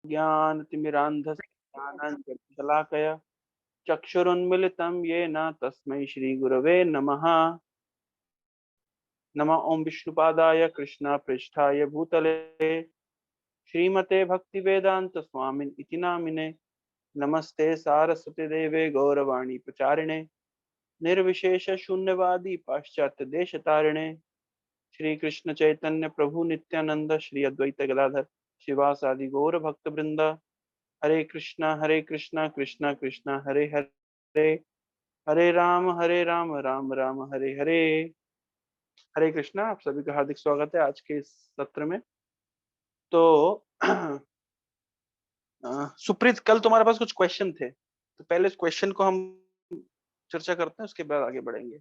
ज्ञानतिमिरान्धस्य ज्ञानाञ्जनशलाकया चक्षुरुन्मिलितं येन तस्मै श्रीगुरवे नमः। नमः ओं विष्णुपादाय कृष्णपृष्ठाय भूतले श्रीमते भक्तिवेदांत स्वामिन् इति नामिने। नमस्ते सारस्वती देवे गौरवाणी प्रचारिणे निर्विशेष शून्यवादी पाश्चात्य देश तारिणे। श्री कृष्ण चैतन्य प्रभु नित्यानंद श्री अद्वैत गदाधर शिवासादि गौर भक्त वृंदा। हरे कृष्णा कृष्णा कृष्णा हरे हरे, हरे राम राम राम हरे हरे। हरे कृष्णा, आप सभी का हार्दिक स्वागत है आज के इस सत्र में। तो सुप्रीत, कल तुम्हारे पास कुछ क्वेश्चन थे, तो पहले इस क्वेश्चन को हम चर्चा करते हैं, उसके बाद आगे बढ़ेंगे।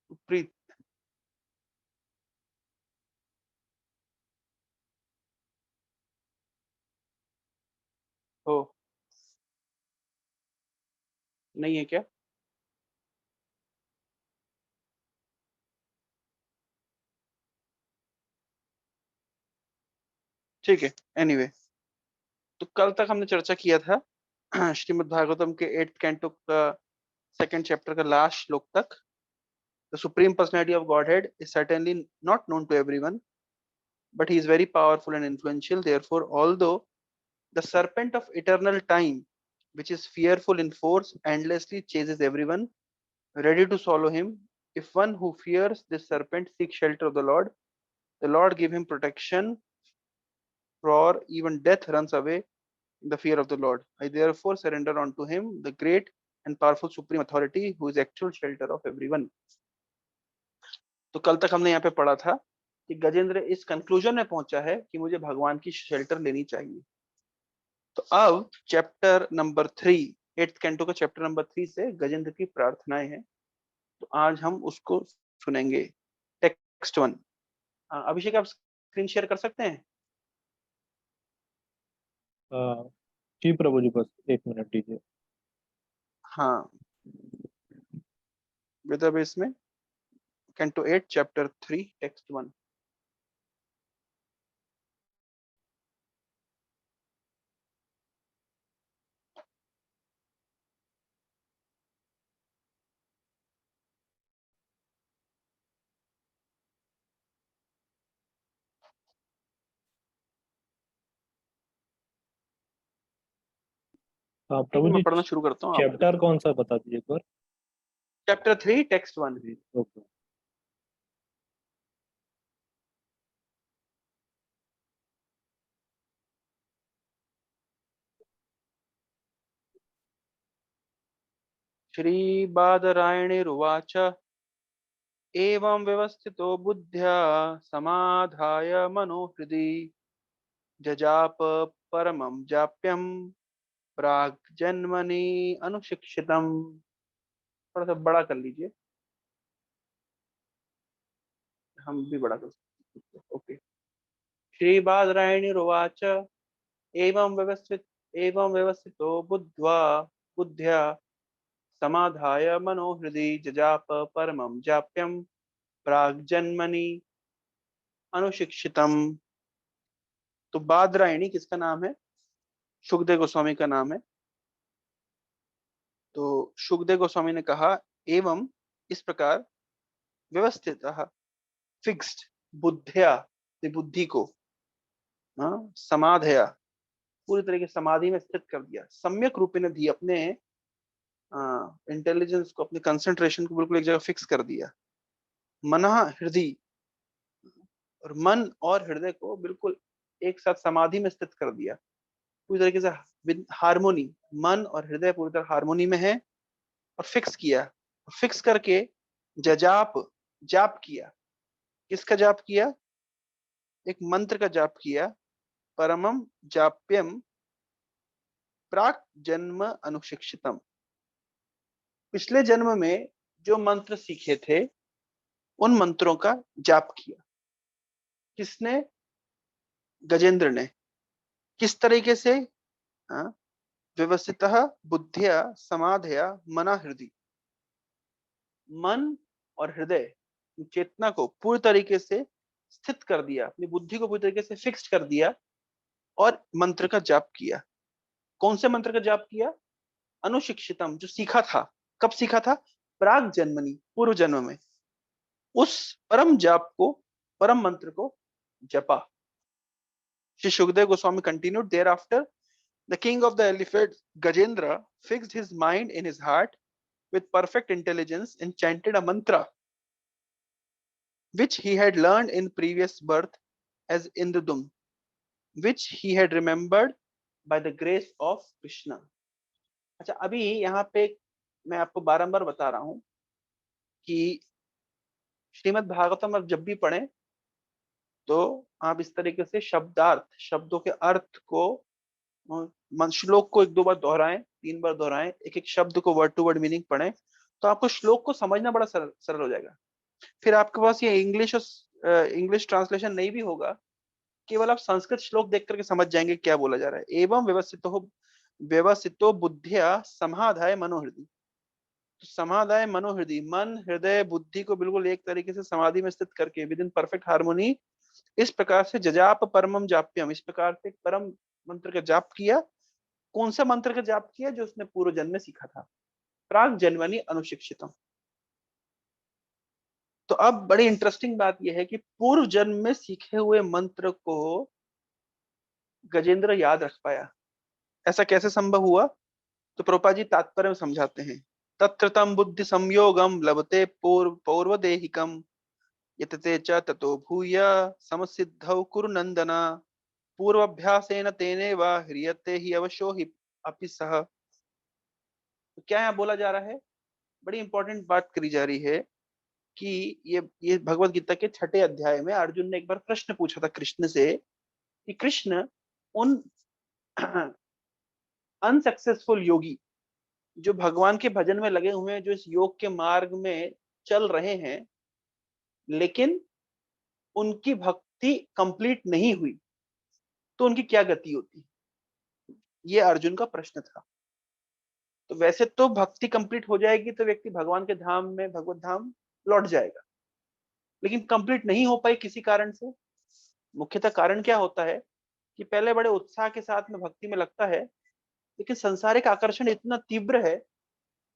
सुप्रीत हो? नहीं है क्या? ठीक है, एनीवे तो कल तक हमने चर्चा किया था श्रीमद् भागवतम के 8th कैंटो का 2nd चैप्टर का लास्ट श्लोक तक। The supreme personality of godhead is certainly not known to everyone, but he is very powerful and influential. Therefore, although the serpent of eternal time, which is fearful in force, endlessly chases everyone ready to swallow him, if one who fears this serpent seeks shelter of the Lord give him protection, for even death runs away in the fear of the Lord. I therefore surrender unto him, the great and powerful supreme authority, who is actual shelter of everyone. तो कल तक हमने यहाँ पे पढ़ा था कि गजेंद्र इस कंक्लूजन में पहुंचा है कि मुझे भगवान की शेल्टर लेनी चाहिए। तो अब चैप्टर नंबर 3, 8th कैंटो का चैप्टर नंबर 3 से गजेंद्र की प्रार्थनाएं हैं, तो आज हम उसको सुनेंगे। टेक्स्ट 1। अभिषेक, आप स्क्रीन शेयर कर सकते हैं? जी प्रभु जी, बस 1 मिनट दीजिए। हाँ, वेदाबेस में कैंटो 8 चैप्टर 3 टेक्स्ट 1। प्रभु मैं जी, पढ़ना शुरू करता हूँ, आप चैप्टर कौन सा बता दीजिए एक बार। Chapter 3 text 1। ओके। श्री बादरायणिरुवाच एवं व्यवस्थितो बुद्ध्या समाधाय मनोहृदि जजाप परमं जाप्यम प्राग्जन्मनि अनुशिक्षितम। थोड़ा सा बड़ा कर लीजिए, हम भी बड़ा कर सकते हैं। ओके। श्री बादरायणिरुवाच एवं व्यवस्थितो बुद्ध्वा बुद्ध्या समाधाय मनोहृदि जजाप परमं जाप्यम प्राग्जन्मनि अनुशिक्षितम। तो बादरायणी किसका नाम है? सुखदेव गोस्वामी का नाम है। तो सुखदेव गोस्वामी ने कहा एवं इस प्रकार व्यवस्थित फिक्स्ड बुद्धिया बुद्धि को समाधया पूरी तरीके से समाधि में स्थित कर दिया। सम्यक रूपेण धी अपने इंटेलिजेंस को, अपने कंसंट्रेशन को बिल्कुल एक जगह फिक्स कर दिया। मनः हृदय, और मन और हृदय को बिल्कुल एक साथ समाधि में स्थित कर दिया। पूरी तरीके से हारमोनी, मन और हृदय पूरी तरह हारमोनी में है और फिक्स किया। फिक्स करके जजाप, जाप किया। किसका जाप किया? एक मंत्र का जाप किया। परमम जाप्यम प्राक जन्म अनुशिक्षितम। पिछले जन्म में जो मंत्र सीखे थे उन मंत्रों का जाप किया। किसने? गजेंद्र ने। किस तरीके से? व्यवस्थितः बुद्धिया समाधया मना हृदय। मन और हृदय, चेतना को पूरी तरीके से स्थित कर दिया, अपनी बुद्धि को पूरी तरीके से फिक्स्ड कर दिया और मंत्र का जाप किया। कौन से मंत्र का जाप किया? अनुशिक्षितम, जो सीखा था। कब सीखा था? प्राग जन्मनी, पूर्व जन्म में। उस परम जाप को, परम मंत्र को जपा। Shri Sukhdev Goswami continued thereafter. The king of the elephants, Gajendra, fixed his mind in his heart with perfect intelligence and chanted a mantra which he had learned in previous birth as Indradum, which he had remembered by the grace of Krishna. अच्छा, अभी यहाँ पे मैं आपको बारंबार बता रहा हूँ कि श्रीमद् भागवतम आप जब भी पढ़ें तो आप इस तरीके से शब्दार्थ, शब्दों के अर्थ को, श्लोक को एक दो बार दोहराएं, तीन बार दोहराएं, एक एक शब्द को वर्ड टू वर्ड मीनिंग पढ़ें, तो आपको श्लोक को समझना बड़ा सरल सरल हो जाएगा। फिर आपके पास ये इंग्लिश और इंग्लिश ट्रांसलेशन नहीं भी होगा, केवल आप संस्कृत श्लोक देख करके समझ जाएंगे क्या बोला जा रहा है। एवं व्यवस्थितो बुद्धिया समाधाय मनोहृदय। तो समाधाय मनोहृदय, मन, हृदय, बुद्धि को बिल्कुल एक तरीके से समाधि में स्थित करके विद इन परफेक्ट हार्मोनी, इस प्रकार से जजाप परमम जाप्यम, इस प्रकार से परम मंत्र का जाप किया। कौन सा मंत्र का जाप किया? जो उसने पूर्व जन्म में सीखा था, प्राग जन्मनि अनुशिक्षितम। तो अब बड़ी इंटरेस्टिंग बात यह है कि पूर्व जन्म में सीखे हुए मंत्र को गजेंद्र याद रख पाया। ऐसा कैसे संभव हुआ? तो प्रभुपाद जी तात्पर्य में समझाते हैं। तत्र तम बुद्धि संयोगम लभते पूर्व देहिकम यतते च ततो भूय समसिद्धौ कुरु नंदना पूर्वाभ्यासेन तेनेव ह्रियते ही अवशो हि अपि सह। तो क्या यहाँ बोला जा रहा है? बड़ी इंपॉर्टेंट बात करी जा रही है कि ये भगवत गीता के 6ठे अध्याय में अर्जुन ने एक बार प्रश्न पूछा था कृष्ण से कि कृष्ण, उन अनसक्सेसफुल योगी जो भगवान के भजन में लगे हुए हैं, जो इस योग के मार्ग में चल रहे हैं, लेकिन उनकी भक्ति कंप्लीट नहीं हुई, तो उनकी क्या गति होती? ये अर्जुन का प्रश्न था। तो वैसे तो भक्ति कंप्लीट हो जाएगी तो व्यक्ति भगवान के धाम में, भगवत धाम लौट जाएगा, लेकिन कंप्लीट नहीं हो पाई किसी कारण से। मुख्यतः कारण क्या होता है कि पहले बड़े उत्साह के साथ में भक्ति में लगता है, लेकिन संसारिक आकर्षण इतना तीव्र है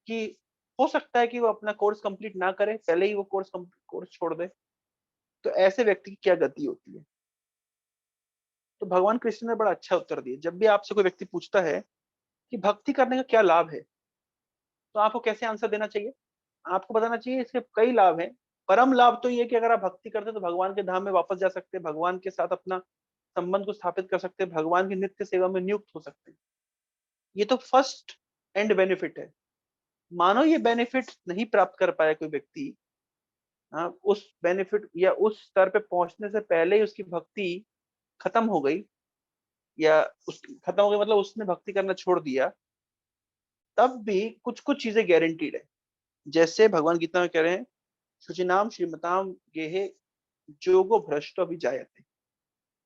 कि हो सकता है कि वो अपना कोर्स कंप्लीट ना करे, पहले ही वो कोर्स छोड़ दे। तो ऐसे व्यक्ति की क्या गति होती है? तो भगवान कृष्ण ने बड़ा अच्छा उत्तर दिया। जब भी आपसे कोई व्यक्ति पूछता है कि भक्ति करने का क्या लाभ है, तो आपको कैसे आंसर देना चाहिए? आपको बताना चाहिए इसके कई लाभ हैं। परम लाभ तो ये कि अगर आप भक्ति करते हैं तो भगवान के धाम में वापस जा सकते हैं, भगवान के साथ अपना संबंध को स्थापित कर सकते हैं, भगवान की नित्य सेवा में नियुक्त हो सकते हैं। ये तो फर्स्ट एंड बेनिफिट है। मानो ये बेनिफिट नहीं प्राप्त कर पाया कोई व्यक्ति, उस बेनिफिट या उस स्तर पे पहुंचने से पहले ही उसकी भक्ति खत्म हो गई, या उस खत्म हो गई मतलब उसने भक्ति करना छोड़ दिया, तब भी कुछ कुछ चीजें गारंटीड है। जैसे भगवान गीता में कह रहे हैं, शुचिनाम श्रीमताम गेहे जोगो भ्रष्ट अभिजायते।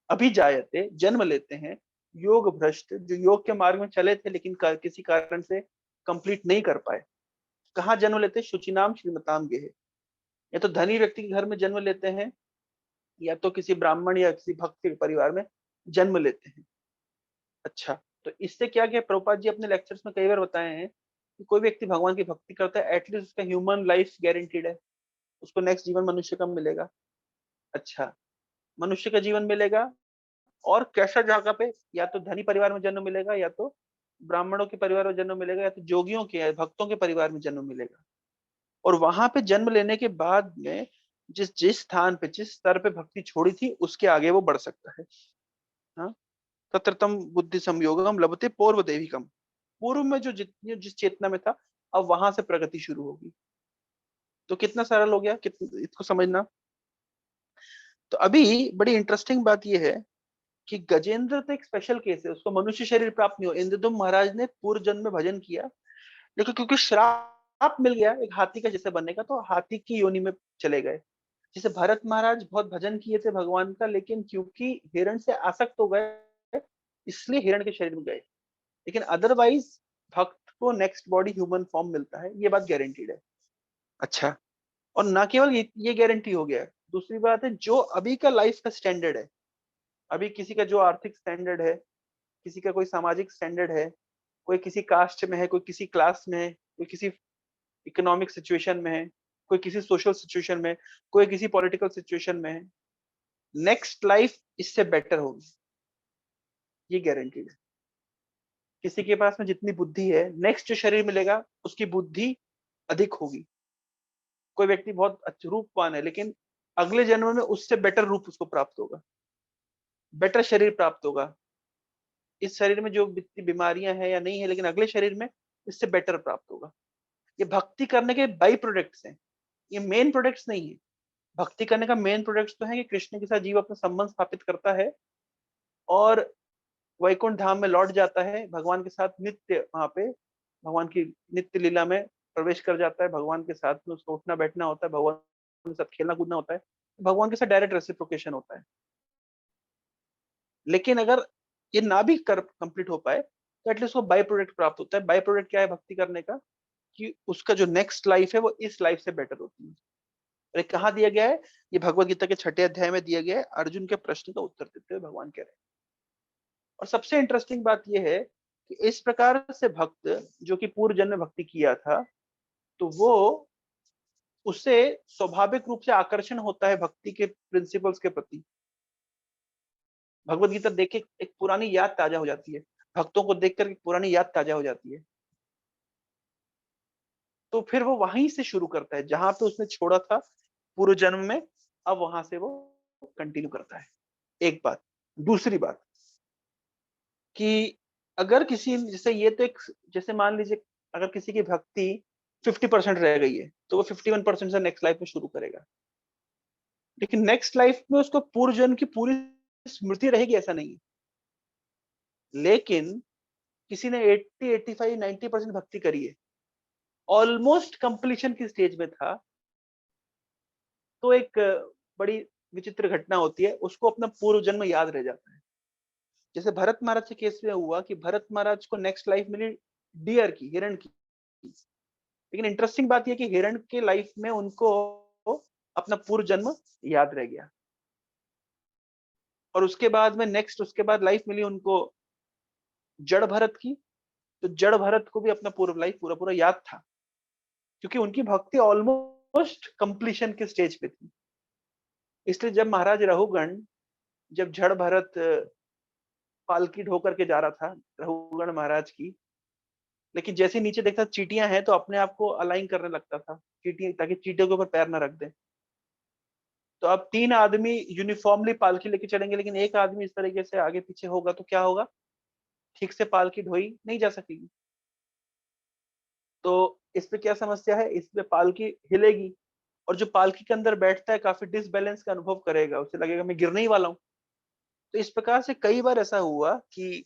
अभिजायते जन्म लेते हैं, योग भ्रष्ट जो योग के मार्ग में चले थे लेकिन किसी कारण से कंप्लीट नहीं कर पाए। कहाँ जन्म लेते? शुचिनाम श्रीमताम गेहे। या तो धनी व्यक्ति के घर में जन्म लेते हैं, या तो किसी ब्राह्मण या किसी भक्त के परिवार में जन्म लेते हैं। अच्छा, तो इससे क्या क्या प्रभुपाद जी अपने लेक्चर्स में कई बार बताए हैं कि कोई व्यक्ति भगवान की भक्ति करता है, एटलीस्ट उसका ह्यूमन लाइफ गारंटीड है, उसको नेक्स्ट जीवन मनुष्य का मिलेगा। अच्छा, मनुष्य का जीवन मिलेगा, और कैसा जगह पे? या तो धनी परिवार में जन्म मिलेगा, या तो ब्राह्मणों के परिवार में जन्म मिलेगा, या तो जोगियों के, भक्तों के परिवार में जन्म मिलेगा। और वहां पे जन्म लेने के बाद में जिस जिस स्थान पे, जिस स्तर पे भक्ति छोड़ी थी, उसके आगे वो बढ़ सकता है। हाँ, तत्रतम बुद्धि संयोगम लभते पूर्व देविकम। पूर्व में जो जितनी जिस चेतना में था, अब वहां से प्रगति शुरू होगी। तो कितना सरल हो गया, कितना इसको समझना। तो अभी बड़ी इंटरेस्टिंग बात यह है कि गजेंद्र तो एक स्पेशल केस है, उसको मनुष्य शरीर प्राप्त नहीं हो। इंद्रदुम्न महाराज ने पूर्व जन्म में भजन किया, लेकिन क्योंकि श्राप मिल गया एक हाथी का जैसे बनने का, तो हाथी की योनि में चले गए। जैसे भरत महाराज बहुत भजन किए थे भगवान का, लेकिन क्योंकि हिरण से आसक्त हो गए, इसलिए हिरण के शरीर में गए। लेकिन अदरवाइज भक्त को नेक्स्ट बॉडी ह्यूमन फॉर्म मिलता है, ये बात गारंटीड है। अच्छा, और ना केवल ये गारंटी हो गया है, दूसरी बात है जो अभी का लाइफ का स्टैंडर्ड है, अभी किसी का जो आर्थिक स्टैंडर्ड है, किसी का कोई सामाजिक स्टैंडर्ड है, कोई किसी कास्ट में है, कोई किसी क्लास में है, कोई किसी इकोनॉमिक सिचुएशन में है, कोई किसी सोशल सिचुएशन में, कोई किसी पॉलिटिकल सिचुएशन में है, नेक्स्ट लाइफ इससे बेटर होगी, ये गारंटीड है। किसी के पास में जितनी बुद्धि है, नेक्स्ट जो शरीर मिलेगा उसकी बुद्धि अधिक होगी। कोई व्यक्ति बहुत रूपवान है, लेकिन अगले जन्म में उससे बेटर रूप उसको प्राप्त होगा, बेटर शरीर प्राप्त होगा। इस शरीर में जो बीमारियां हैं या नहीं है, लेकिन अगले शरीर में इससे बेटर प्राप्त होगा। ये भक्ति करने के बाई प्रोडक्ट्स हैं, ये मेन प्रोडक्ट्स नहीं है। भक्ति करने का मेन प्रोडक्ट्स तो है कि कृष्ण के साथ जीव अपना संबंध स्थापित करता है और वैकुंठ धाम में लौट जाता है, भगवान के साथ नित्य वहां पे भगवान की नित्य लीला में प्रवेश कर जाता है, भगवान के साथ में उसको उठना बैठना होता है, भगवान के साथ खेलना कूदना होता है, भगवान के साथ डायरेक्ट रेसिप्रोकेशन होता है। लेकिन अगर ये ना भी कर कंप्लीट हो पाए तो एटलीस्ट वो बाई प्रोडक्ट प्राप्त होता है। बाई प्रोडक्ट क्या है भक्ति करने का, कि उसका जो नेक्स्ट लाइफ है वो इस लाइफ से बेटर होती है। अरे कहाँ दिया गया है, ये भगवत गीता के 6 अध्याय में दिया गया है, अर्जुन के प्रश्न का उत्तर देते हुए भगवान कह रहे हैं। और सबसे इंटरेस्टिंग बात यह है कि इस प्रकार से भक्त जो कि पूर्व जन्म में भक्ति किया था, तो वो उससे स्वाभाविक रूप से आकर्षण होता है भक्ति के प्रिंसिपल्स के प्रति। भगवत गीता देख के एक पुरानी याद ताजा हो जाती है, भक्तों को देखकर पुरानी याद ताजा हो जाती है। तो फिर वो वहीं से शुरू करता है जहां पे उसने छोड़ा था पूर्व जन्म में, अब वहां से वो कंटिन्यू करता है। एक बात। दूसरी बात कि अगर किसी, जैसे ये तो एक, जैसे मान लीजिए अगर किसी की भक्ति 50% रह गई है तो वो 51% से नेक्स्ट लाइफ में शुरू करेगा, लेकिन नेक्स्ट लाइफ में उसको पूर्व जन्म की पूरी स्मृति रहेगी ऐसा नहीं है। लेकिन किसी ने 80, 85, 90% भक्ति करी है, ऑलमोस्ट कंप्लीशन की स्टेज में था, तो एक बड़ी विचित्र घटना होती है, उसको अपना पूर्व जन्म याद रह जाता है। जैसे भरत महाराज के केस में हुआ कि भरत महाराज को नेक्स्ट लाइफ मिली डियर की, हिरण की, लेकिन इंटरेस्टिंग बात यह कि हिरण के लाइफ में उनको अपना पूर्व जन्म याद रह गया, और उसके बाद में नेक्स्ट उसके बाद लाइफ मिली उनको जड़ भरत की, तो जड़ भरत को भी अपना पूर्व लाइफ पूरा पूरा याद था, क्योंकि उनकी भक्ति ऑलमोस्ट कंप्लीशन के स्टेज पे थी। इसलिए जब महाराज रहुगण, जब जड़ भरत पालकी ढो करके जा रहा था रहुगण महाराज की, लेकिन जैसे नीचे देखता चींटियां हैं तो अपने आप को अलाइन करने लगता था चींटियां, ताकि चींटियों के ऊपर पैर न रख दे। तो अब 3 आदमी यूनिफॉर्मली पालकी लेके चलेंगे, लेकिन एक आदमी इस तरीके से आगे पीछे होगा तो क्या होगा, ठीक से पालकी ढोई नहीं जा सकेगी। तो इस पे क्या समस्या है, इस पे पालकी हिलेगी, और जो पालकी के अंदर बैठता है काफी डिसबैलेंस का अनुभव करेगा, उसे लगेगा मैं गिरने ही वाला हूँ। तो इस प्रकार से कई बार ऐसा हुआ कि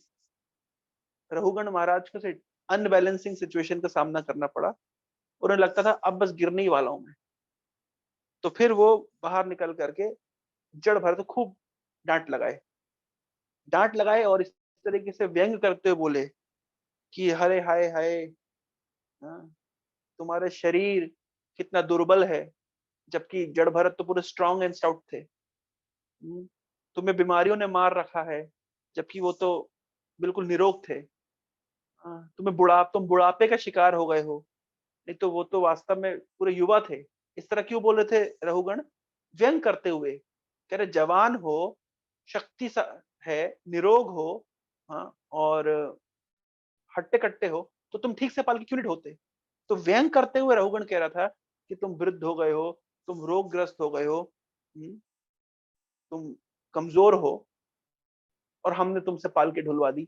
रघुगण महाराज को से अनबैलेंसिंग सिचुएशन का सामना करना पड़ा, उन्हें लगता था अब बस गिरने ही वाला हूं मैं। तो फिर वो बाहर निकल करके जड़ भर तो खूब डांट लगाए, डांट लगाए और इस तरीके से व्यंग करते हुए बोले कि हरे हाय हाय, हाँ, तुम्हारे शरीर कितना दुर्बल है, जबकि जड़ भरत तो पूरे स्ट्रांग एंड स्टाउट थे। तुम्हें बीमारियों ने मार रखा है, जबकि वो तो बिल्कुल निरोग थे। तुम बुढ़ापे का शिकार हो गए हो, नहीं तो वो तो वास्तव में पूरे युवा थे। इस तरह क्यों बोल रहे थे रहुगण, व्यंग करते हुए कह रहे जवान हो, शक्ति है, निरोग हो, हाँ, और हट्टे कट्टे हो, तो तुम ठीक से पालकी क्यों नहीं ढोते। तो व्यंग करते हुए रहुगण कह रहा था कि तुम वृद्ध हो गए हो, तुम रोगग्रस्त हो गए हो, तुम कमजोर हो, और हमने तुमसे पालकी ढुलवा दी,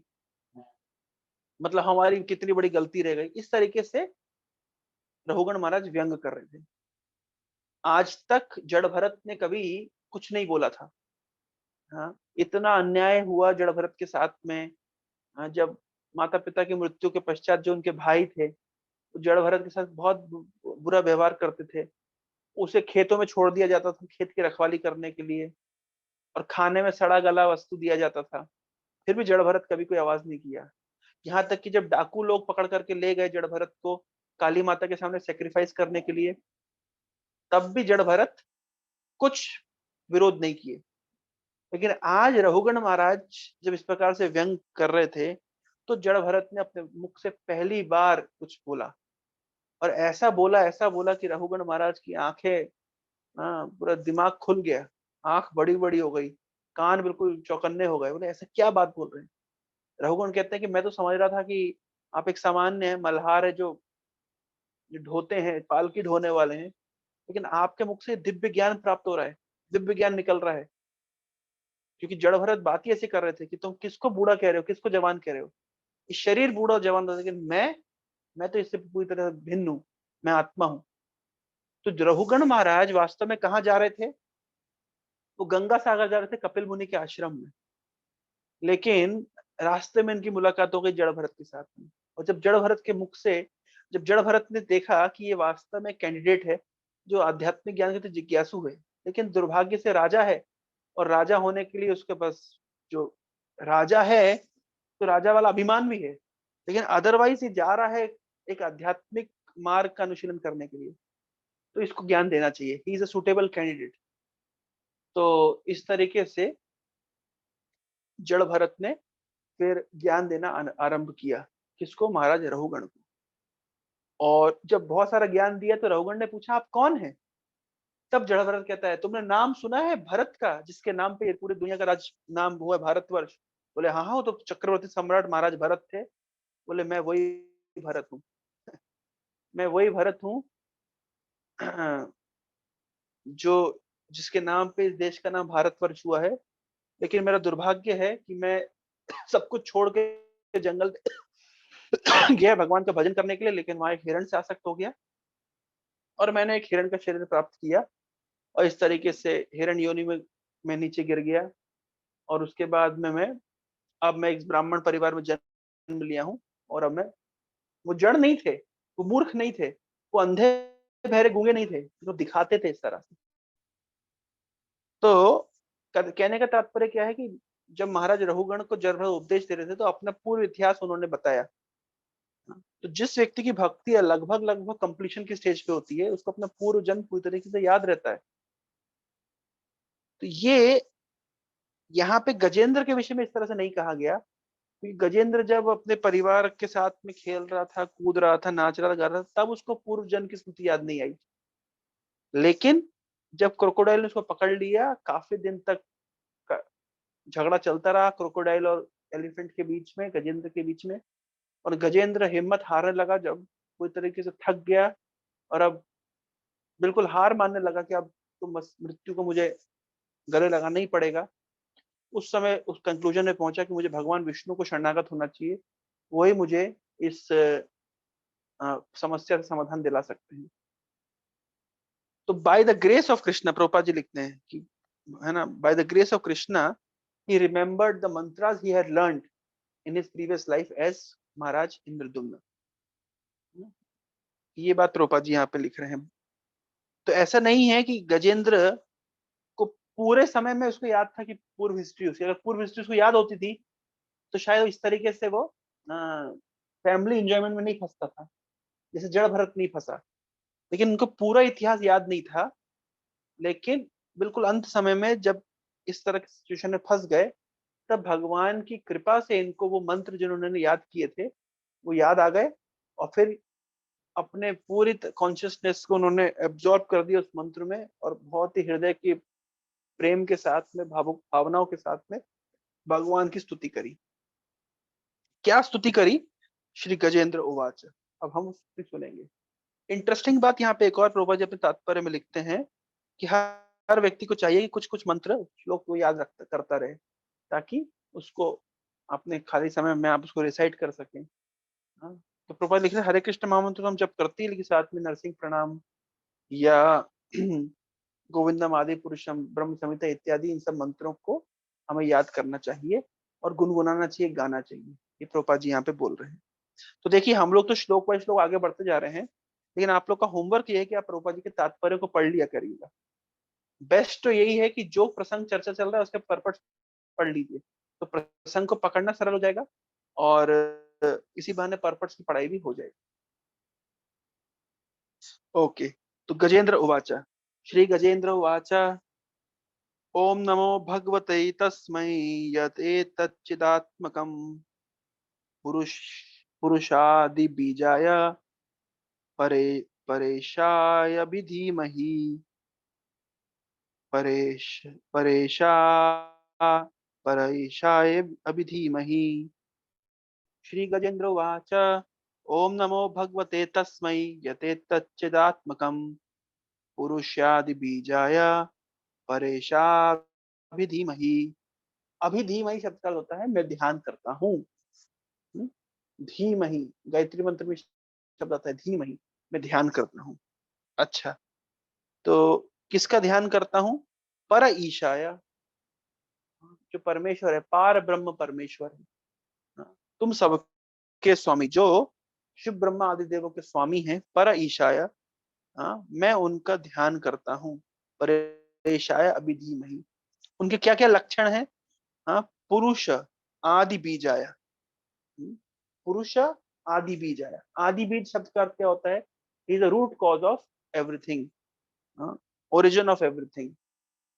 मतलब हमारी कितनी बड़ी गलती रह गई। इस तरीके से रहुगण महाराज व्यंग कर रहे थे। आज तक जड़ भरत ने कभी कुछ नहीं बोला था। हाँ, इतना अन्याय हुआ जड़ भरत के साथ में। हाँ, जब माता पिता की मृत्यु के पश्चात जो उनके भाई थे, तो जड़ भरत के साथ बहुत बुरा व्यवहार करते थे। उसे खेतों में छोड़ दिया जाता था खेत की रखवाली करने के लिए, और खाने में सड़ा गला वस्तु दिया जाता था, फिर भी जड़ भरत कभी कोई आवाज नहीं किया। यहाँ तक कि जब डाकू लोग पकड़ करके ले गए जड़ भरत को काली माता के सामने सेक्रीफाइस करने के लिए, तब भी जड़ भरत कुछ विरोध नहीं किए। लेकिन आज रघुगण महाराज जब इस प्रकार से व्यंग कर रहे थे तो जड़ भरत ने अपने मुख से पहली बार कुछ बोला, और ऐसा बोला कि रघुगण महाराज की आंखें, पूरा दिमाग खुल गया, आंख बड़ी बड़ी हो गई, कान बिल्कुल चौकन्ने हो गए। बोले ऐसा क्या बात बोल रहे हैं। रघुगण कहते हैं कि मैं तो समझ रहा था कि आप एक सामान्य है, मल्हार है, जो ढोते हैं, पालकी ढोने वाले हैं, लेकिन आपके मुख से दिव्य ज्ञान प्राप्त हो रहा है, दिव्य ज्ञान निकल रहा है। क्योंकि जड़ भरत बात ही ऐसे कर रहे थे कि तुम किसको बूढ़ा कह रहे हो, किसको जवान कह रहे हो। इस शरीर बूढ़ा और जवान होता है, लेकिन मैं तो इससे पूरी तरह भिन्न हूँ, मैं आत्मा हूँ। तो रघुगण महाराज वास्तव में कहाँ जा रहे थे, वो गंगा सागर जा रहे थे, कपिल मुनि के आश्रम में। लेकिन रास्ते में इनकी मुलाकात हो गई जड़ भरत के साथ में। और जब जड़ भरत के मुख से, जब जड़ भरत ने देखा कि ये वास्तव में कैंडिडेट है जो आध्यात्मिक ज्ञान के तो जिज्ञासु है, लेकिन दुर्भाग्य से राजा है, और राजा होने के लिए उसके पास, जो राजा है तो राजा वाला अभिमान भी है, लेकिन अदरवाइज ये जा रहा है एक आध्यात्मिक मार्ग का अनुशीलन करने के लिए, तो इसको ज्ञान देना चाहिए, he is a suitable candidate. तो इस तरीके से जड़ भरत ने फिर ज्ञान देना आरंभ किया। किसको? महाराज रघुगण को। और जब बहुत सारा ज्ञान दिया तो रघुगण ने पूछा आप कौन है। तब जड़ भरत कहता है तुमने नाम सुना है भरत का, जिसके नाम पे ये पूरी दुनिया का राज नाम हुआ है भारतवर्ष। बोले हाँ हाँ, वो तो चक्रवर्ती सम्राट महाराज भरत थे। बोले मैं वही भरत हूँ, मैं वही भरत हूँ जो जिसके नाम पे इस देश का नाम भारतवर्ष हुआ है। लेकिन मेरा दुर्भाग्य है कि मैं सब कुछ छोड़ के जंगल गया भगवान का भजन करने के लिए, लेकिन वहां एक हिरण से आसक्त हो गया और मैंने एक हिरण का शरीर प्राप्त किया, और इस तरीके से हिरण योनि में मैं नीचे गिर गया। और उसके बाद में अब मैं एक ब्राह्मण परिवार में जन्म लिया हूँ। और अब मैं, वो जड़ नहीं थे, वो मूर्ख नहीं थे, वो अंधे बहरे गूंगे नहीं थे, जो दिखाते थे इस तरह से। तो कहने का तात्पर्य क्या है कि जब महाराज रघुगण को जब उपदेश दे रहे थे तो अपना पूर्व इतिहास उन्होंने बताया। तो जिस व्यक्ति की भक्ति है लगभग लगभग कंप्लीशन की स्टेज पे होती है, उसको अपना पूर्व जन्म पूरी तरीके से याद रहता है। तो ये यहाँ पे गजेंद्र के विषय में इस तरह से नहीं कहा गया, क्योंकि गजेंद्र जब अपने परिवार के साथ में खेल रहा था, कूद रहा था, नाच रहा था, गा रहा था, तब उसको पूर्व जन्म की स्मृति याद नहीं आई। लेकिन जब क्रोकोडाइल ने उसको पकड़ लिया, काफी दिन तक झगड़ा चलता रहा क्रोकोडाइल और एलिफेंट के बीच में, गजेंद्र के बीच में। और गजेंद्र हिम्मत हारने लगा, जब पूरी तरीके से थक गया और अब बिल्कुल हार मानने लगा कि अब तो मृत्यु को मुझे गले लगाना ही पड़ेगा। उस समय उस कंक्लूजन में पहुंचा कि मुझे भगवान विष्णु को शरणागत होना चाहिए, वही मुझे इस समस्या का समाधान दिला सकते हैं। तो by the grace of Krishna, Prabhupada ji लिखते हैं कि, है ना, by the grace of Krishna he remembered the mantras he had learned in his previous life as महाराज इंद्रदुम्न। ये बात प्रभुपाद जी यहाँ पे लिख रहे हैं। तो ऐसा नहीं है कि गजेंद्र को पूरे समय में उसको याद था कि पूर्व हिस्ट्री, उसकी अगर पूर्व हिस्ट्री उसको याद होती थी तो शायद इस तरीके से वो फैमिली एंजॉयमेंट में नहीं फंसता था जैसे जड़ भरत नहीं फंसा। लेकिन उनको पूरा इतिहास याद नहीं था। लेकिन बिल्कुल अंत समय में जब इस तरह की सिचुएशन में फंस गए, तब भगवान की कृपा से इनको वो मंत्र जिन्होंने याद किए थे वो याद आ गए, और फिर अपने पूरी कॉन्शियसनेस को उन्होंने एब्जॉर्ब कर दिया उस मंत्र में, और बहुत ही हृदय के प्रेम के साथ में, भावुक भावनाओं के साथ में भगवान की स्तुति करी। क्या स्तुति करी? श्री गजेंद्र उवाच। अब हम उस स्तुति सुनेंगे। इंटरेस्टिंग बात यहाँ पे एक और प्रभुपाद जी अपने तात्पर्य में लिखते हैं कि हर व्यक्ति को चाहिए कि कुछ कुछ मंत्र श्लोक को याद करता रहे, ताकि उसको अपने खाली समय में आप उसको रिसाइट कर सकें। हाँ, तो प्रभुपाद लिख रहे हैं, हरे कृष्ण महामंत्र तो हम जब करते हैं, लेकिन साथ में नरसिंह प्रणाम या गोविंदम आदि पुरुषम ब्रह्म संहिता इत्यादि इन सब मंत्रों को हमें याद करना चाहिए और गुनगुनाना चाहिए, गाना चाहिए। ये प्रभुपाद जी यहाँ पे बोल रहे हैं। तो देखिए हम लोग तो श्लोक बाय श्लोक आगे बढ़ते जा रहे हैं, लेकिन आप लोग का होमवर्क ये है कि आप प्रभुपाद जी के तात्पर्य को पढ़ लिया करिएगा। बेस्ट तो यही है कि जो प्रसंग चर्चा चल रहा है उसके परपट पढ़ लीजिए, तो प्रसंग को पकड़ना सरल हो जाएगा और इसी बहाने परपट्स की पढ़ाई भी हो जाएगी। ओके, तो गजेंद्र उवाचा, श्री गजेंद्र उवाच ओम नमो भगवते तस्मै यत् एतच्चिदात्मकं पुरुष पुरुषादि बीजाय परे परेशाय विधीमहि परेश परेशा परेशाय अभिधीमहि। श्री गजेंद्र उवाच ओम नमो भगवते तस्मै यतेतच्चिदात्मकं पुरुषादि बीजाय परेशाभिधीमहि। अभिधीमहि शब्द का होता है मैं ध्यान करता हूँ। धीमहि गायत्री मंत्र में शब्द आता है धीमहि, मैं ध्यान करता हूँ। अच्छा, तो किसका ध्यान करता हूँ? पर ईशाय, जो परमेश्वर है, पार ब्रह्म परमेश्वर है, तुम सबके स्वामी, जो शिव ब्रह्मा आदि देवों के स्वामी हैं, पर ईशाय, मैं उनका ध्यान करता हूँ। परेशाय अभिधीमहि, उनके क्या क्या लक्षण हैं? पुरुष आदि बीजाय, पुरुष आदि बीजाय, आदि बीज शब्द का अर्थ क्या होता है? Is the root cause of everything, origin of everything.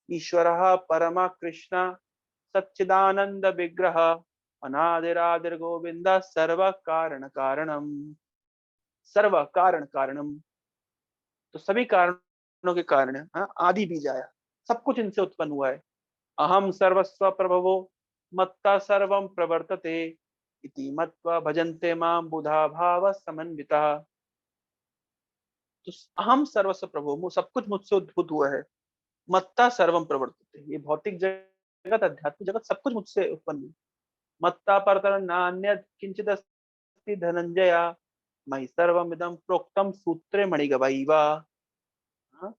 ईश्वरः परमा कृष्ण सच्चिदानंद विग्रह अनादिरादिर गोविंद सर्व कारण कारणम, सर्व कारण कारणम, तो सभी कारणों के कारण है। आदि बीज आया, सब कुछ इनसे उत्पन्न हुआ है। अहम सर्वस्व प्रभवो मत्ता सर्वम प्रवर्तते इति मत्वा भजन्ते मां बुधा भाव समन्विता। तो अहम सर्वस्व प्रभो, सब कुछ मुझसे उद्भूत हुआ है। मत्ता सर्वम प्रवर्तते, ये भौतिक जगत आध्यात्मिक जगत सब कुछ मुझसे उत्पन्न हुआ। मत्ता परतर नान्यत् किंचित् अस्ति धनंजय मयि सर्वमिदं प्रोक्तम सूत्रे मणिगवैवा। हाँ,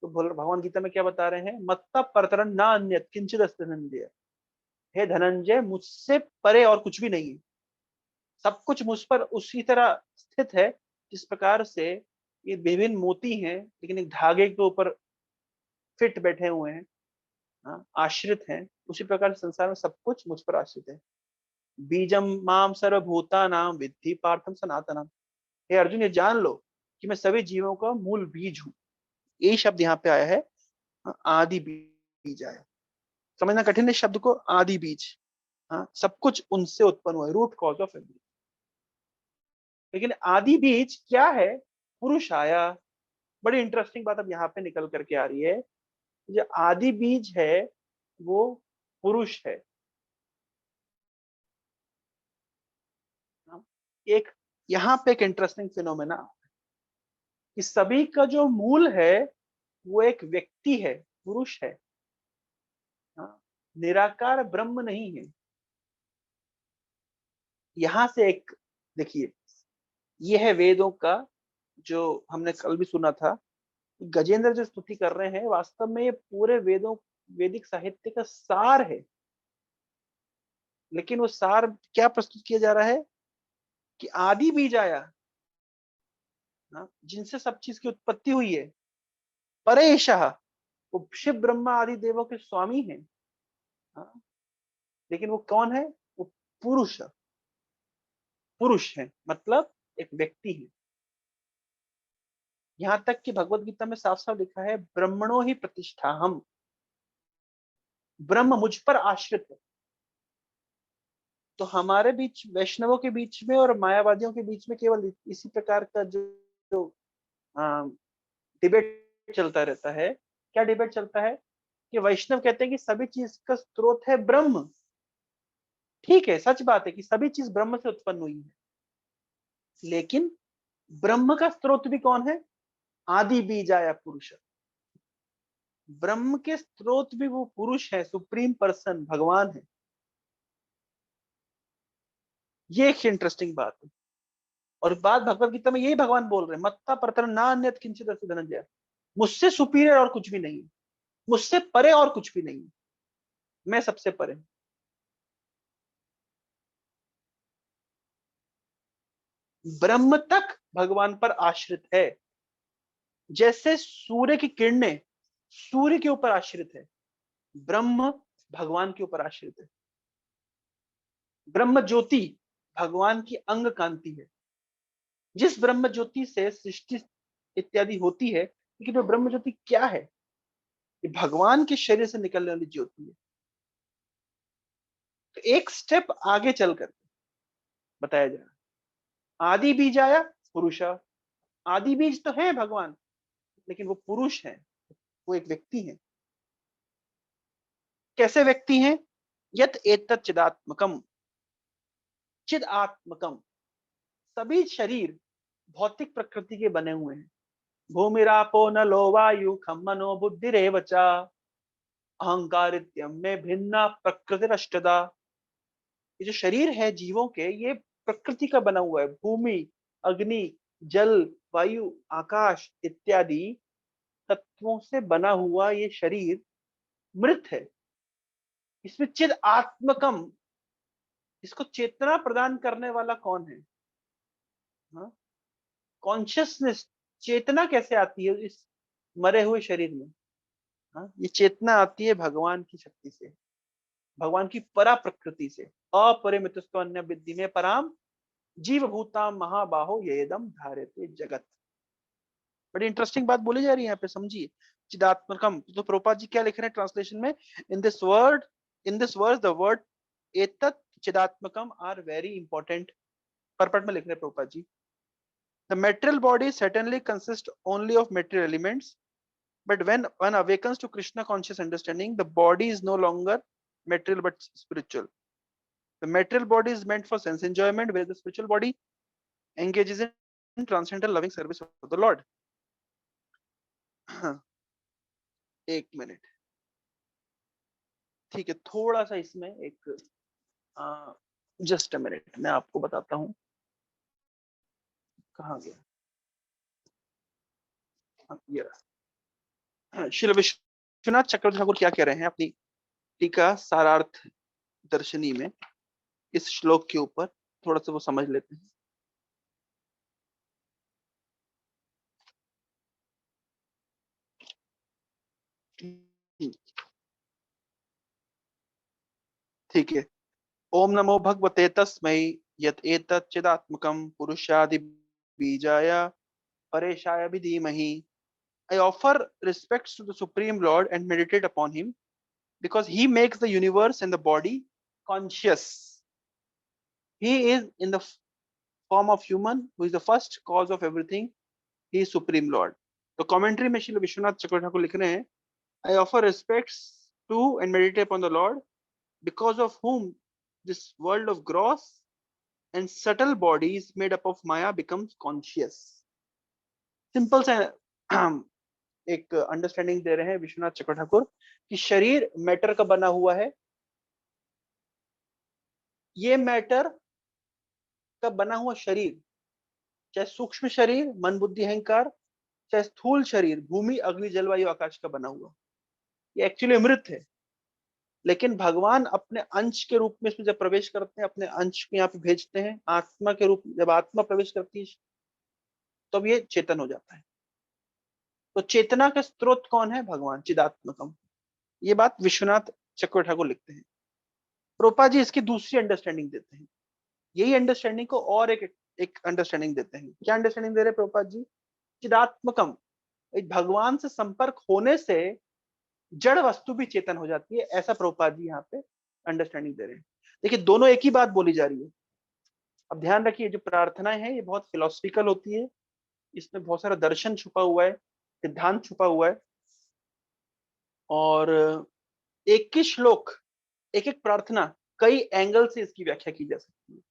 तो भगवान गीता में क्या बता रहे हैं? मत्ता परतरन ना अन्य किंचित अस्ति धनंजय, हे धनंजय मुझसे परे और कुछ भी नहीं है। सब कुछ मुझ पर उसी तरह स्थित है जिस प्रकार से ये विभिन्न मोती हैं लेकिन एक धागे के ऊपर फिट बैठे हुए हैं, आश्रित हैं। उसी प्रकार संसार में सब कुछ मुझ पर आश्रित है। बीजम माम सर्वभूता नाम विद्धि पार्थम सनातनम, हे अर्जुन ये जान लो कि मैं सभी जीवों का मूल बीज हूँ। यही शब्द यहाँ पे आया है, आदि बीज आया। समझना कठिन है शब्द को, आदि बीज। सब कुछ उनसे उत्पन्न हुआ है, रूट कॉज ऑफ एवरीथिंग। लेकिन आदि बीज क्या है? पुरुष आया। बड़ी इंटरेस्टिंग बात अब यहाँ पे निकल करके आ रही है। जो आदि बीज है वो पुरुष है। एक यहाँ पे एक इंटरेस्टिंग फिनोमेना कि सभी का जो मूल है वो एक व्यक्ति है, पुरुष है। निराकार ब्रह्म नहीं है। यहां से एक देखिए, ये है वेदों का, जो हमने कल भी सुना था। गजेंद्र जो स्तुति कर रहे हैं वास्तव में ये पूरे वेदों, वैदिक साहित्य का सार है। लेकिन वो सार क्या प्रस्तुत किया जा रहा है कि आदि बीज आया, जिनसे सब चीज की उत्पत्ति हुई है। परेशः, वो शिव ब्रह्मा आदि देवों के स्वामी हैं। लेकिन वो कौन है? वो पुरुष, पुरुष है, मतलब एक व्यक्ति है। यहां तक कि भगवत गीता में साफ साफ लिखा है ब्रह्मणो ही प्रतिष्ठा हम, ब्रह्म मुझ पर आश्रित है। तो हमारे बीच, वैष्णवों के बीच में और मायावादियों के बीच में केवल इसी प्रकार का जो डिबेट चलता रहता है। क्या डिबेट चलता है? कि वैष्णव कहते हैं कि सभी चीज का स्रोत है ब्रह्म। ठीक है, सच बात है कि सभी चीज ब्रह्म से उत्पन्न हुई है। लेकिन ब्रह्म का स्रोत भी कौन है? आदि बीज आया पुरुष। ब्रह्म के स्रोत भी वो पुरुष है, सुप्रीम पर्सन भगवान है। ये एक इंटरेस्टिंग बात है। और बात भगवत गीता में यही भगवान बोल रहे हैं, मत्ता परतर ना अन्यत् किंचित अस्ति धनंजय, मुझसे सुपीरियर और कुछ भी नहीं, मुझसे परे और कुछ भी नहीं, मैं सबसे परे। ब्रह्म तक भगवान पर आश्रित है। जैसे सूर्य की किरणें सूर्य के ऊपर आश्रित है, ब्रह्म भगवान के ऊपर आश्रित है। ब्रह्म ज्योति भगवान की अंग कांति है। जिस ब्रह्म ज्योति से सृष्टि इत्यादि होती है लेकिन वो ब्रह्म ज्योति क्या है? ये भगवान के शरीर से निकलने वाली ज्योति है। तो एक स्टेप आगे चलकर बताया जा रहा है, आदि बीजाया पुरुषा। आदि बीज तो है भगवान, लेकिन वो पुरुष है, वो एक व्यक्ति है। कैसे व्यक्ति हैं? यत एतत् चिदात्मकम, चिदात्मकम। सभी शरीर भौतिक प्रकृति के बने हुए हैं। भूमिरापो नलो वायु खम मनो बुद्धिरेव च अहंकारित्यम में भिन्ना प्रकृतिरष्टदा। ये जो शरीर है जीवों के, ये प्रकृति का बना हुआ है। भूमि, अग्नि, जल, वायु, आकाश इत्यादि तत्वों से बना हुआ ये शरीर मृत है। इसमें चिद आत्मकम, इसको चेतना प्रदान करने वाला कौन है? कॉन्शियसनेस, चेतना कैसे आती है इस मरे हुए शरीर में? ये चेतना आती है भगवान की शक्ति से, भगवान की परा प्रकृति से। अपरिमितस्तो अन्य विद्धि में पराम जीव भूताम महाबाहो येदम धार्यते जगत। बड़ी इंटरेस्टिंग बात बोली जा रही है यहाँ पे, समझिए। चिदात्मकम, तो प्रभुपाद जी क्या लिख रहे हैं ट्रांसलेशन में? In this word the word एतत् चिदात्मकम आर वेरी इंपॉर्टेंट। परपट में लिख रहे हैं Prabhupada ji, the material body certainly consists only of material elements, but when one awakens to Krishna conscious understanding, the body is no longer material but spiritual. The material body is meant for sense enjoyment, where the spiritual body engages in transcendental loving service of the Lord. एक minute, ठीक है, थोड़ा सा इसमें एक just a minute, मैं आपको बताता हूँ कहाँ गया। ये श्री विश्वनाथ चक्रवर्ती ठाकुर क्या कह रहे हैं अपनी टीका सारार्थ दर्शनी में इस श्लोक के ऊपर, थोड़ा सा वो समझ लेते हैं। ठीक है। ओम नमो भगवते तस्मै यत एतत् चिदात्मकं पुरुषादि बीजाय परेशाय विधीमहि। I offer respects to the Supreme Lord and meditate upon him because he makes the universe and the body conscious. He is in the form of human who is the first cause of everything. He is Supreme Lord. तो commentary में श्री विश्वनाथ चक्रवर्ती ठाकुर लिख रहे हैं, I offer respects to and meditate upon the Lord, because of whom this world of gross and subtle bodies made up of Maya becomes conscious. Simple सा एक understanding दे रहे हैं विश्वनाथ चक्रवर्ती ठाकुर कि शरीर मैटर का बना हुआ है। ये मैटर का बना हुआ शरीर, चाहे सूक्ष्म शरीर मन बुद्धि अहंकार, चाहे स्थूल शरीर भूमि अग्नि जलवायु आकाश का बना हुआ, ये एक्चुअली अमृत है। लेकिन भगवान अपने अंश के रूप में इसमें जब प्रवेश करते हैं, अपने अंश को यहाँ पे भेजते हैं आत्मा के रूप में। जब आत्मा प्रवेश करती है तब ये चेतन हो जाता है। तो चेतना का स्रोत कौन है? भगवान चिदात्मकम। ये बात विश्वनाथ चक्रवर्ती ठाकुर लिखते हैं। प्रोपा जी इसकी दूसरी अंडरस्टैंडिंग देते हैं। यही अंडरस्टैंडिंग को और एक अंडरस्टैंडिंग देते हैं। क्या अंडरस्टैंडिंग दे रहे प्रोपा जी? चिदात्मकम, भगवान से संपर्क होने से जड़ वस्तु भी चेतन हो जाती है, ऐसा प्रभुपाद जी यहाँ पे अंडरस्टैंडिंग दे रहे हैं। देखिए दोनों एक ही बात बोली जा रही है। अब ध्यान रखिए, जो प्रार्थनाएं हैं ये बहुत फिलोसफिकल होती है, इसमें बहुत सारा दर्शन छुपा हुआ है, सिद्धांत छुपा हुआ है। और एक ही श्लोक, एक एक प्रार्थना कई एंगल से इसकी व्याख्या की जा सकती है।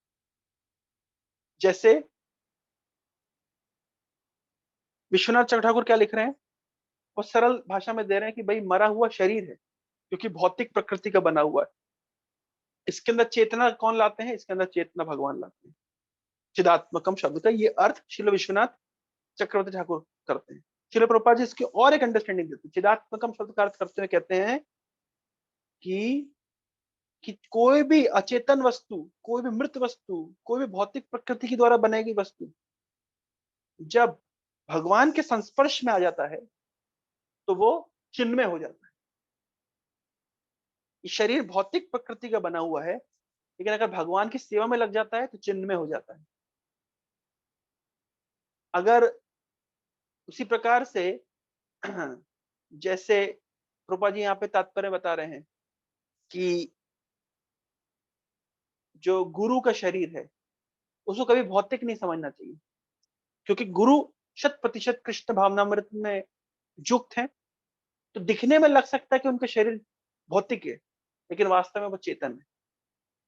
जैसे विश्वनाथ चक्रवर्ती ठाकुर क्या लिख रहे हैं, वो सरल भाषा में दे रहे हैं कि भाई मरा हुआ शरीर है क्योंकि भौतिक प्रकृति का बना हुआ है। इसके अंदर चेतना कौन लाते हैं? इसके अंदर चेतना भगवान लाते हैं। चिदात्मकम शब्द का ये अर्थ श्रील विश्वनाथ चक्रवर्ती ठाकुर करते हैं। श्रील प्रभुपाद जी इसकी और एक अंडरस्टैंडिंग देते हैं। चिदात्मकम शब्द का अर्थ करते हुए कहते हैं कि कोई भी अचेतन वस्तु, कोई भी मृत वस्तु, कोई भी भौतिक प्रकृति के द्वारा बनाई गई वस्तु जब भगवान के संस्पर्श में आ जाता है तो वो चिन्मय हो जाता है। ये शरीर भौतिक प्रकृति का बना हुआ है, लेकिन अगर भगवान की सेवा में लग जाता है तो चिन्मय हो जाता है। अगर उसी प्रकार से जैसे प्रभुपाद जी यहाँ पे तात्पर्य बता रहे हैं कि जो गुरु का शरीर है उसको कभी भौतिक नहीं समझना चाहिए, क्योंकि गुरु 100% कृष्ण भावनामृत में युक्त हैं। तो दिखने में लग सकता है कि उनका शरीर भौतिक है, लेकिन वास्तव में वो चेतन है।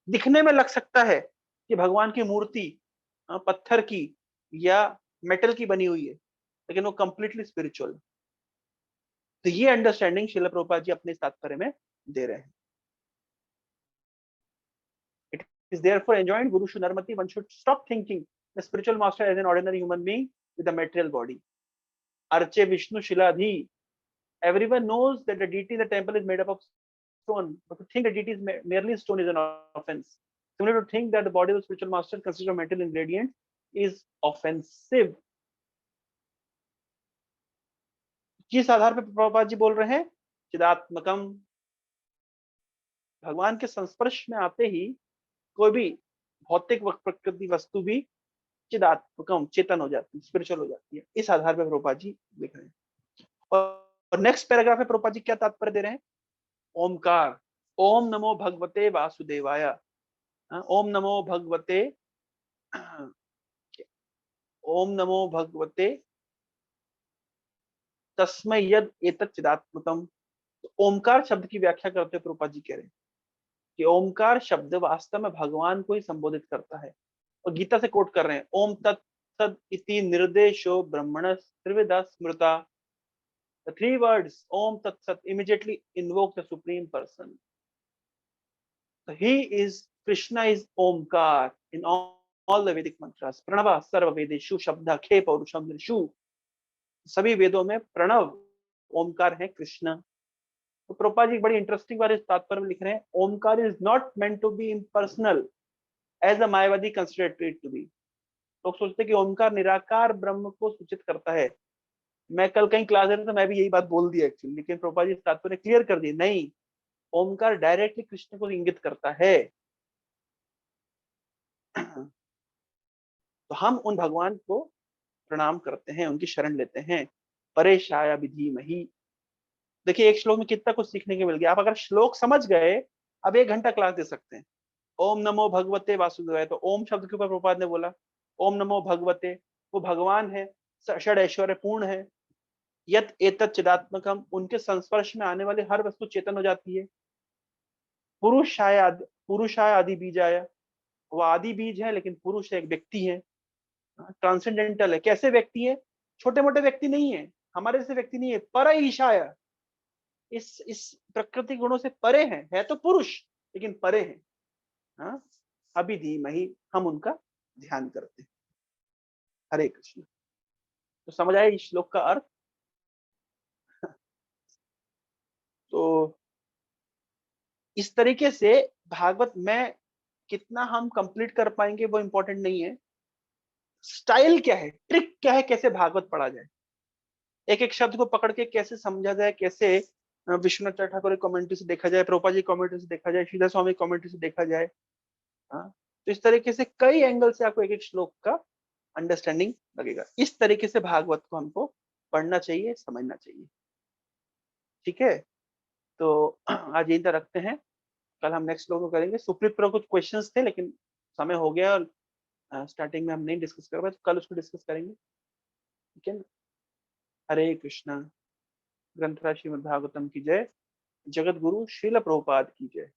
दिखने में लग सकता है कि भगवान की मूर्ति पत्थर की या मेटल की बनी हुई है, लेकिन वो कंप्लीटली स्पिरिचुअल है। तो ये अंडरस्टैंडिंग श्रील प्रभुपाद जी अपने इस तात्पर्य में दे रहे हैं। It is therefore enjoined Guru Shunarmati, one should stop thinking the spiritual master as an ordinary human being with a material body. Arche Vishnu Shiladhi. Everyone knows that the deity in the temple is made up of stone, but to think the deity is merely stone is an offense. Similar to think that the body of the spiritual master consists of metal ingredients is offensive. किस आधार पर प्रभुपाद जी बोल रहे हैं? चिदात्मकम, भगवान के संस्पर्श में आते ही कोई भी भौतिक प्रकृति वस्तु भी चिदात्मकम, चेतन हो जाती है, स्पिरिचुअल हो जाती है। इस आधार पर प्रभुपाद जी लिख रहे हैं। और नेक्स्ट पैराग्राफ में प्रभुपाद जी क्या तात्पर्य दे रहे हैं? ओमकार, ओम नमो भगवते वासुदेवाय। ओम नमो भगवते, ओम नमो भगवते तस्मै यद एतत् चिदात्मकम। तो ओमकार शब्द की व्याख्या करते हुए प्रभुपाद जी कह रहे हैं कि ओमकार शब्द वास्तव में भगवान को ही संबोधित करता है। और गीता से कोट कर रहे हैं, ओम तत् सद इति निर्देशो ब्रह्मण त्रिविधा स्मृता। The three words Om Tat Sat immediately invoke the Supreme Person. So he is, Krishna is Omkar in all the Vedic mantras. Pranava Sarva Vedeshu Shabda Khe Paurusham Nishu. सभी वेदों में प्रणव ओमकार है कृष्ण। तो प्रभुपाद जी बड़ी इंटरेस्टिंग बात इस तात्पर्य में लिख रहे हैं, Omkar is not meant to be impersonal as a Mayavadi considered it to be. लोग सोचते हैं कि ओमकार निराकार ब्रह्म को सूचित करता है। मैं कल कहीं क्लास दे रहा था, मैं भी यही बात बोल दी एक्चुअली, लेकिन प्रभुपाद जी इस तात्पर्य क्लियर कर दी, नहीं, ओमकार डायरेक्टली कृष्ण को इंगित करता है। तो हम उन भगवान को प्रणाम करते हैं, उनकी शरण लेते हैं। परेशाया विधि मही। देखिए एक श्लोक में कितना कुछ सीखने को मिल गया। आप अगर श्लोक समझ गए, अब 1 घंटा क्लास दे सकते हैं। ओम नमो भगवते वासुदेवाय, तो ओम शब्द के ऊपर प्रभुपाद ने बोला ओम नमो भगवते, वो भगवान है, षड ऐश्वर्य पूर्ण है। यत एतत् चिदात्मकम, उनके संस्पर्श में आने वाली हर वस्तु चेतन हो जाती है। पुरुषाय आदि बीजाय, वो आदि बीज है, लेकिन पुरुष एक व्यक्ति है, ट्रांसेंडेंटल है। कैसे व्यक्ति है? छोटे मोटे व्यक्ति नहीं है, हमारे जैसे व्यक्ति नहीं है। पर ईशाय, इस प्रकृति गुणों से परे है तो पुरुष, लेकिन परे है। हाँ, अभिधीमहि, हम उनका ध्यान करते हैं। हरे कृष्ण। तो समझ आए इस श्लोक का अर्थ? तो इस तरीके से भागवत में कितना हम कंप्लीट कर पाएंगे वो इंपॉर्टेंट नहीं है, स्टाइल क्या है, ट्रिक क्या है, कैसे भागवत पढ़ा जाए, एक एक शब्द को पकड़ के कैसे समझा जाए, कैसे विश्वनाथ ठाकुर कमेंट्री से देखा जाए, प्रोपा जी कमेंट्री से देखा जाए, श्रीधर स्वामी कमेंट्री से देखा जाए। हाँ, तो इस तरीके से कई एंगल से आपको एक एक श्लोक का अंडरस्टैंडिंग लगेगा। इस तरीके से भागवत को हमको पढ़ना चाहिए, समझना चाहिए। ठीक है, तो आज यहीं तक रखते हैं, कल हम नेक्स्ट श्लोक को करेंगे। सुप्रीत पर कुछ क्वेश्चंस थे, लेकिन समय हो गया और स्टार्टिंग में हम नहीं डिस्कस कर पाए, तो कल उसको डिस्कस करेंगे। ठीक है ना? हरे कृष्णा। ग्रंथराज श्रीमद् भागवतम की जय। जगत गुरु श्रील प्रभुपाद की जय।